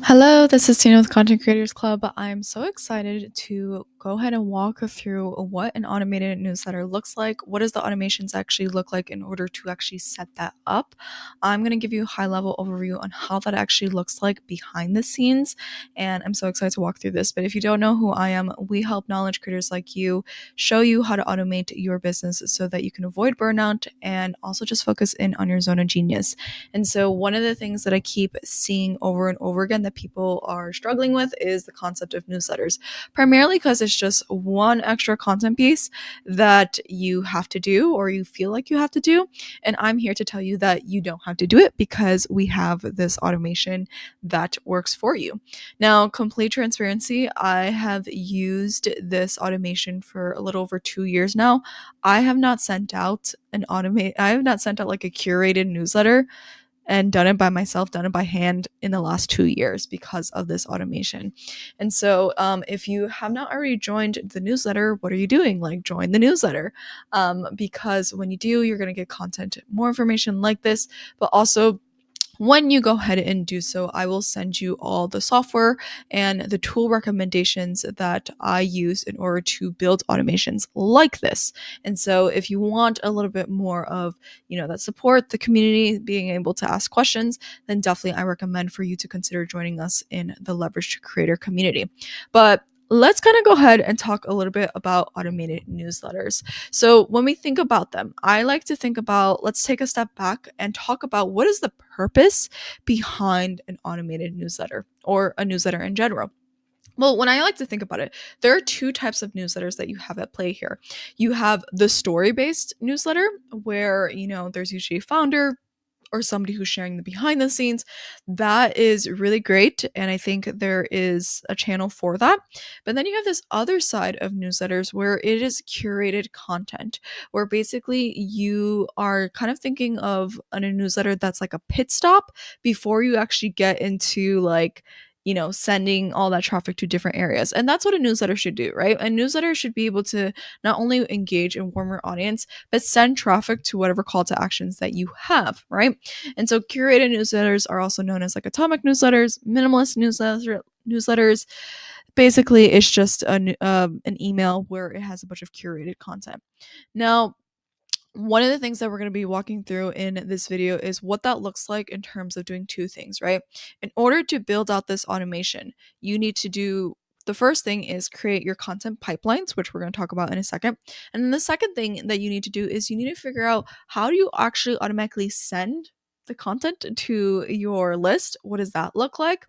Hello, this is Tina with Content Creators Club. I'm so excited to go ahead and walk through what an automated newsletter looks like. What does the automations actually look like in order to actually set that up? I'm going to give you a high level overview on how that actually looks like behind the scenes. And I'm so excited to walk through this. But if you don't know who I am, we help knowledge creators like you show you how to automate your business so that you can avoid burnout and also just focus in on your zone of genius. And so, one of the things that I keep seeing over and over again that people are struggling with is the concept of newsletters, primarily because it's just one extra content piece that you have to do or you feel like you have to do. And I'm here to tell you that you don't have to do it because we have this automation that works for you. Now, complete transparency, I have used this automation for a little over 2 years now. I have not sent out like a curated newsletter and done it by myself, done it by hand in the last 2 years because of this automation. And so, if you have not already joined the newsletter, what are you doing? Like, join the newsletter, because when you do, you're going to get content, more information like this, but also when you go ahead and do so, I will send you all the software and the tool recommendations that I use in order to build automations like this. And so if you want a little bit more of, that support, the community, being able to ask questions, then definitely I recommend for you to consider joining us in the Leverage Creator community. But let's kind of go ahead and talk a little bit about automated newsletters. So when we think about them, I like to think about, let's take a step back and talk about what is the purpose behind an automated newsletter or a newsletter in general. Well, when I like to think about it, there are two types of newsletters that you have at play here. You have the story-based newsletter where, there's usually a founder or somebody who's sharing the behind the scenes. That is really great. And I think there is a channel for that. But then you have this other side of newsletters where it is curated content, where basically you are kind of thinking of a newsletter that's like a pit stop before you actually get into like, sending all that traffic to different areas. And that's what a newsletter should do, right? A newsletter should be able to not only engage and warm your audience, but send traffic to whatever call to actions that you have, right? And so curated newsletters are also known as like atomic newsletters, minimalist newsletters. Basically, it's just an email where it has a bunch of curated content. Now, one of the things that we're going to be walking through in this video is what that looks like in terms of doing two things, right? In order to build out this automation, you need to do the first thing is create your content pipelines, which we're going to talk about in a second. And then the second thing that you need to do is you need to figure out how do you actually automatically send the content to your list? What does that look like?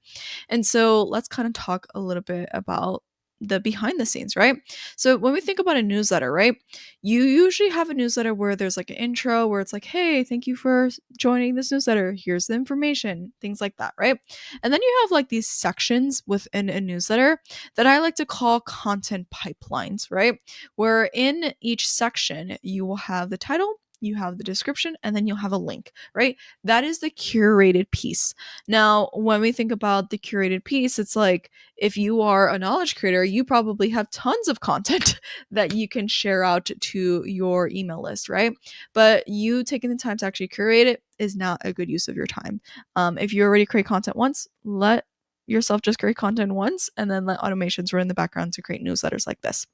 And so let's kind of talk a little bit about the behind the scenes, right? So when we think about a newsletter, right? You usually have a newsletter where there's like an intro where it's like, hey, thank you for joining this newsletter. Here's the information, things like that, right? And then you have like these sections within a newsletter that I like to call content pipelines, right? Where in each section, you will have the title, you have the description, and then you'll have a link, right? That is the curated piece. Now, when we think about the curated piece, it's like if you are a knowledge creator, you probably have tons of content that you can share out to your email list, right? But you taking the time to actually curate it is not a good use of your time. If you already create content once, let yourself just create content once and then let automations run in the background to create newsletters like this.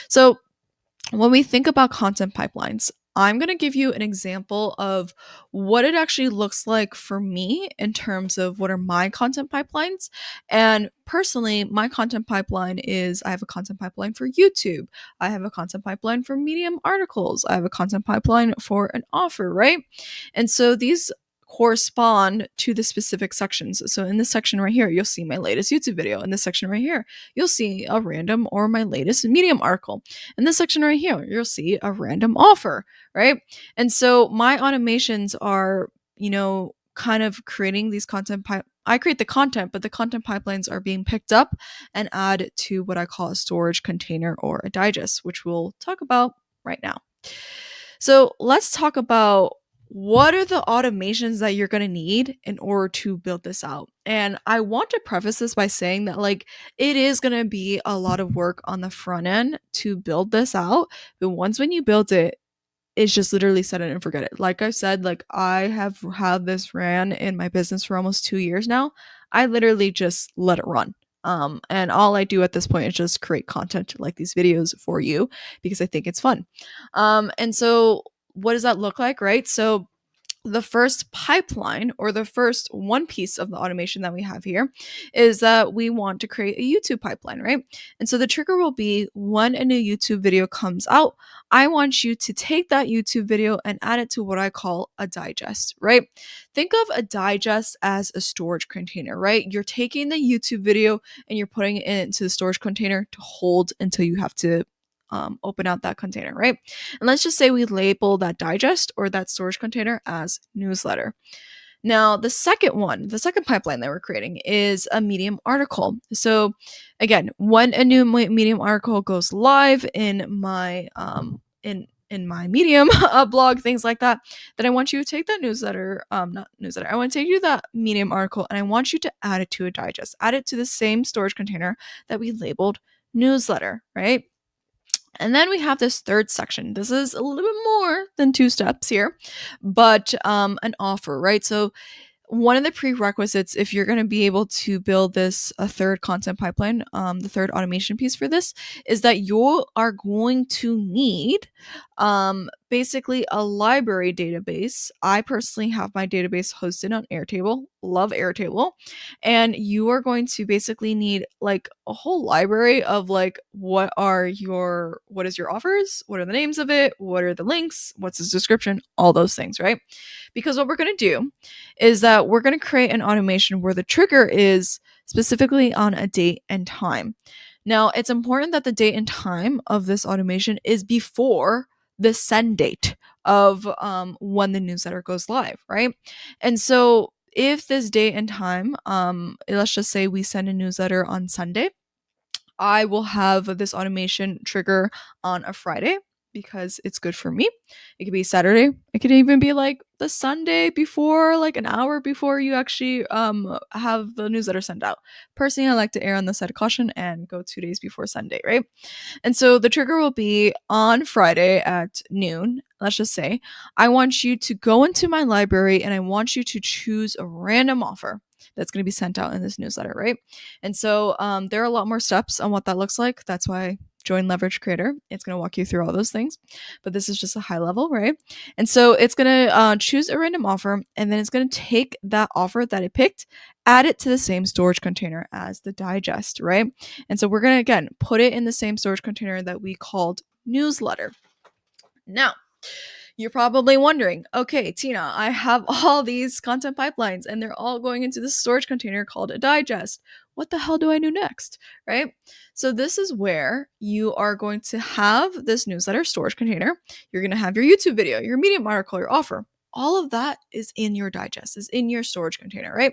So when we think about content pipelines, I'm going to give you an example of what it actually looks like for me in terms of what are my content pipelines. And personally, my content pipeline is I have a content pipeline for YouTube. I have a content pipeline for Medium articles. I have a content pipeline for an offer, right? And so these correspond to the specific sections. So in this section right here, you'll see my latest YouTube video. In this section right here, you'll see a random or my latest Medium article. In this section right here, you'll see a random offer, right? And so my automations are, kind of creating these I create the content, but the content pipelines are being picked up and add to what I call a storage container or a digest, which we'll talk about right now. So let's talk about what are the automations that you're going to need in order to build this out. And I want to preface this by saying that like it is going to be a lot of work on the front end to build this out, but once when you build it, it's just literally set it and forget it. Like I said, like I have had this ran in my business for almost 2 years now. I literally just let it run. And all I do at this point is just create content like these videos for you because I think it's fun. And so what does that look like, right? So the first pipeline or the first one piece of the automation that we have here is that we want to create a YouTube pipeline, right? And so the trigger will be when a new YouTube video comes out, I want you to take that YouTube video and add it to what I call a digest, right? Think of a digest as a storage container, right? You're taking the YouTube video and you're putting it into the storage container to hold until you have to open out that container, right? And let's just say we label that digest or that storage container as newsletter. Now, the second pipeline that we're creating is a Medium article. So, again, when a new Medium article goes live in my in my Medium blog, things like that, then I want you to take that newsletter, not newsletter. I want to take you that Medium article and I want you to add it to a digest, add it to the same storage container that we labeled newsletter, right? And then we have this third section. This is a little bit more than two steps here, but an offer, right? So one of the prerequisites, if you're going to be able to build this a third content pipeline, the third automation piece for this is that you are going to need basically a library database. I personally have my database hosted on Airtable, love Airtable, and you are going to basically need like a whole library of like what is your offers, what are the names of it, what are the links, what's the description, all those things, right? Because what we're going to do is that we're going to create an automation where the trigger is specifically on a date and time. Now, it's important that the date and time of this automation is before the send date of when the newsletter goes live, right? And so if this date and time, let's just say we send a newsletter on Sunday, I will have this automation trigger on a Friday because it's good for me. It could be Saturday. It could even be like the Sunday before, like an hour before you actually have the newsletter sent out. Personally, I like to err on the side of caution and go 2 days before Sunday, right? And so the trigger will be on Friday at noon. Let's just say I want you to go into my library and I want you to choose a random offer that's going to be sent out in this newsletter, right? And so there are a lot more steps on what that looks like. That's why join Leverage Creator. It's going to walk you through all those things, but this is just a high level, right? And so it's going to choose a random offer, and then it's going to take that offer that it picked, add it to the same storage container as the digest, right? And so we're going to, again, put it in the same storage container that we called newsletter. Now, you're probably wondering, okay, Tina, I have all these content pipelines and they're all going into this storage container called a digest. What the hell do I do next? Right? So, this is where you are going to have this newsletter storage container. You're going to have your YouTube video, your Medium article, your offer. All of that is in your digest, is in your storage container, right?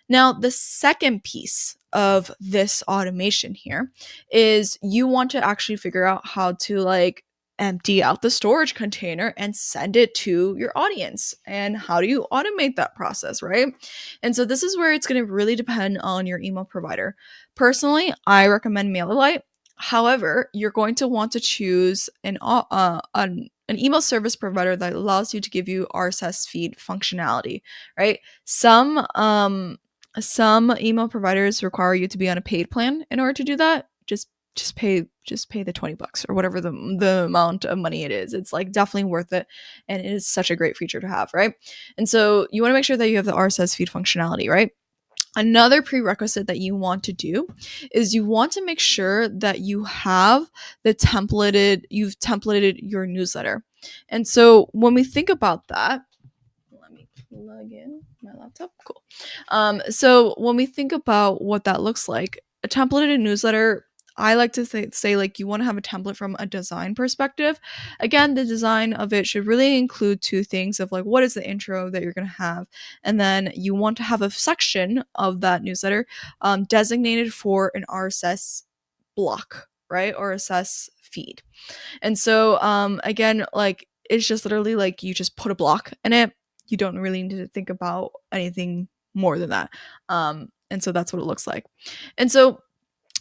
Now, the second piece of this automation here is you want to actually figure out how to like empty out the storage container and send it to your audience. And how do you automate that process, right? And so this is where it's going to really depend on your email provider. Personally, I recommend MailerLite. However, you're going to want to choose an email service provider that allows you to give you RSS feed functionality, right? Some email providers require you to be on a paid plan in order to do that. Just pay the $20 or whatever the amount of money it is. It's like definitely worth it, and it is such a great feature to have, right? And so you want to make sure that you have the RSS feed functionality, right? Another prerequisite that you want to do is you want to make sure that you've templated your newsletter. And so when we think about that, let me plug in my laptop. Cool. So when we think about what that looks like, a templated newsletter, I like to say like you want to have a template from a design perspective. Again, the design of it should really include two things of like what is the intro that you're going to have, and then you want to have a section of that newsletter designated for an RSS block, right? Or RSS feed. And so again, like it's just literally like you just put a block in it. You don't really need to think about anything more than that. And so that's what it looks like. And so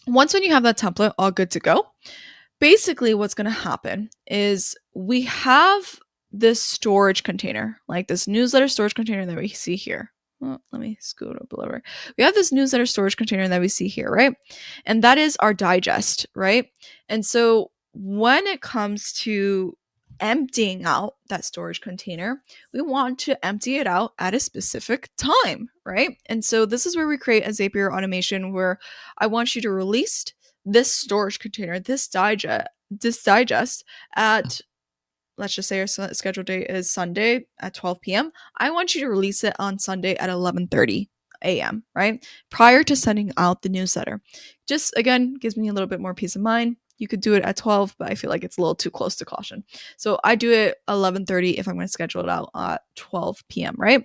once when you have that template all good to go, basically what's going to happen is we have this storage container, like this newsletter storage container that we see here, well, let me scoot up a little bit. We have this newsletter storage container that we see here, right? And that is our digest, right? And so when it comes to emptying out that storage container, we want to empty it out at a specific time, right? And so this is where we create a Zapier automation where I want you to release this storage container, this digest at, let's just say our scheduled date is Sunday at 12 p.m. I want you to release it on Sunday at 11:30 a.m., right? Prior to sending out the newsletter. Just again, gives me a little bit more peace of mind. You could do it at 12, but I feel like it's a little too close to caution. So I do it 11:30 if I'm going to schedule it out at 12 p.m., right?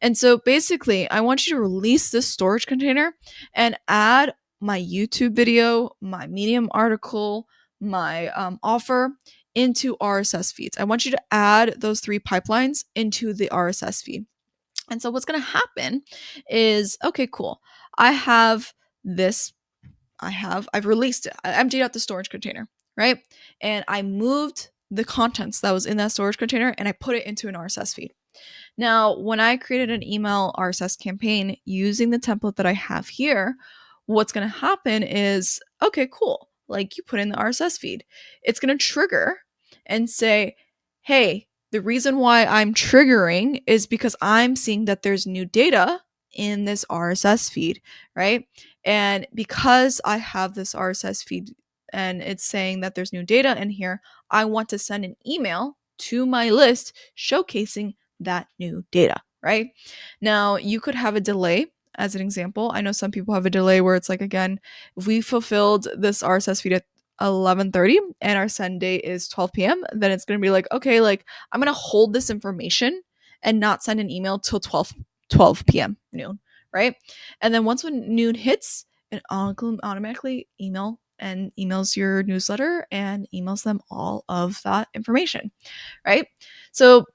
And so basically, I want you to release this storage container and add my YouTube video, my Medium article, my offer into RSS feeds. I want you to add those 3 pipelines into the RSS feed. And so what's going to happen is, okay, cool. I have this, I've released it. I emptied out the storage container, right? And I moved the contents that was in that storage container and I put it into an RSS feed. Now, when I created an email RSS campaign using the template that I have here, what's going to happen is, okay, cool. Like you put in the RSS feed, it's going to trigger and say, hey, the reason why I'm triggering is because I'm seeing that there's new data in this RSS feed, right? And because I have this RSS feed and it's saying that there's new data in here, I want to send an email to my list showcasing that new data, right? Now, you could have a delay as an example. I know some people have a delay where it's like, again, if we fulfilled this RSS feed at 11:30 and our send date is 12 p.m., then it's going to be like, okay, like I'm going to hold this information and not send an email till 12 p.m. noon, right? And then once when noon hits, it automatically emails your newsletter and emails them all of that information, right? So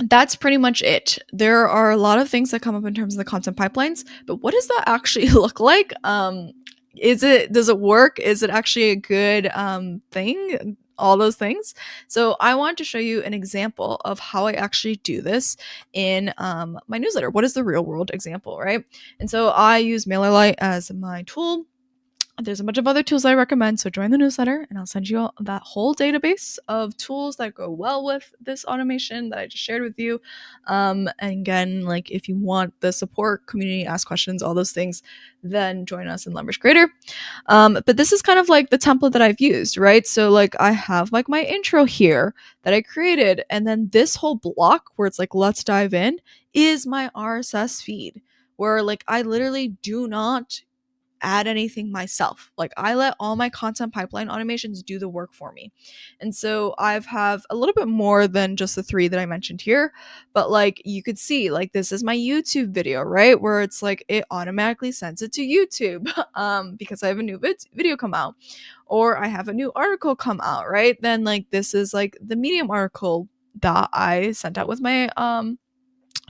that's pretty much it. There are a lot of things that come up in terms of the content pipelines, but what does that actually look like? Does it work? Is it actually a good thing? All those things. So I want to show you an example of how I actually do this in my newsletter. What is the real world example, right? And so I use MailerLite as my tool. There's a bunch of other tools I recommend, so join the newsletter and I'll send you that whole database of tools that go well with this automation that I just shared with you. And again, like if you want the support, community, ask questions, all those things, then join us in Leverage Creator. But this is kind of like the template that I've used, right? So like I have like my intro here that I created, and then this whole block where it's like, let's dive in, is my RSS feed where like I literally do not add anything myself. Like I let all my content pipeline automations do the work for me. And so I've have a little bit more than just the 3 that I mentioned here, but like you could see like this is my YouTube video, right? Where it's like it automatically sends it to YouTube because I have a new video come out, or I have a new article come out, right? Then like this is like the Medium article that I sent out with my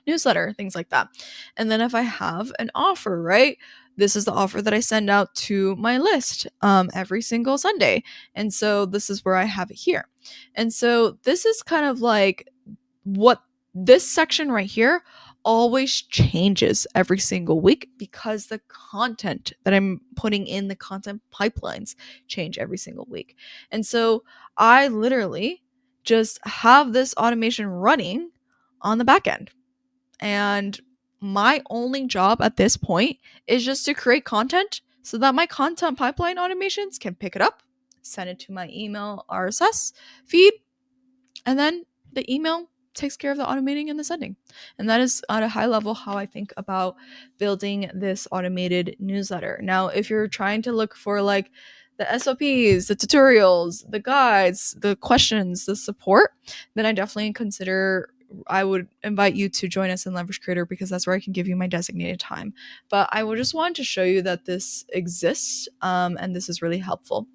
newsletter, things like that. And then if I have an offer, right? This is the offer that I send out to my list every single Sunday. And so this is where I have it here. And so this is kind of like what this section right here always changes every single week because the content that I'm putting in the content pipelines change every single week. And so I literally just have this automation running on the back end. And my only job at this point is just to create content so that my content pipeline automations can pick it up, send it to my email RSS feed, and then the email takes care of the automating and the sending. And that is at a high level how I think about building this automated newsletter. Now, if you're trying to look for like the SOPs, the tutorials, the guides, the questions, the support, then I would invite you to join us in Leverage Creator because that's where I can give you my designated time. But I would just want to show you that this exists and this is really helpful.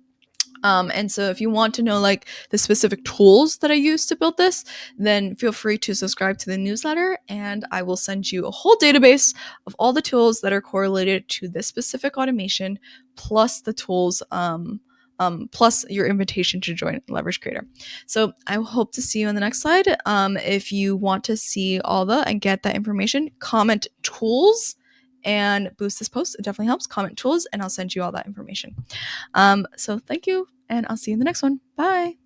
And so if you want to know like the specific tools that I use to build this, then feel free to subscribe to the newsletter and I will send you a whole database of all the tools that are correlated to this specific automation, plus the tools plus your invitation to join Leverage Creator. So I hope to see you on the next slide. If you want to see all and get that information, comment tools and boost this post. It definitely helps. Comment tools and I'll send you all that information. So thank you and I'll see you in the next one. Bye.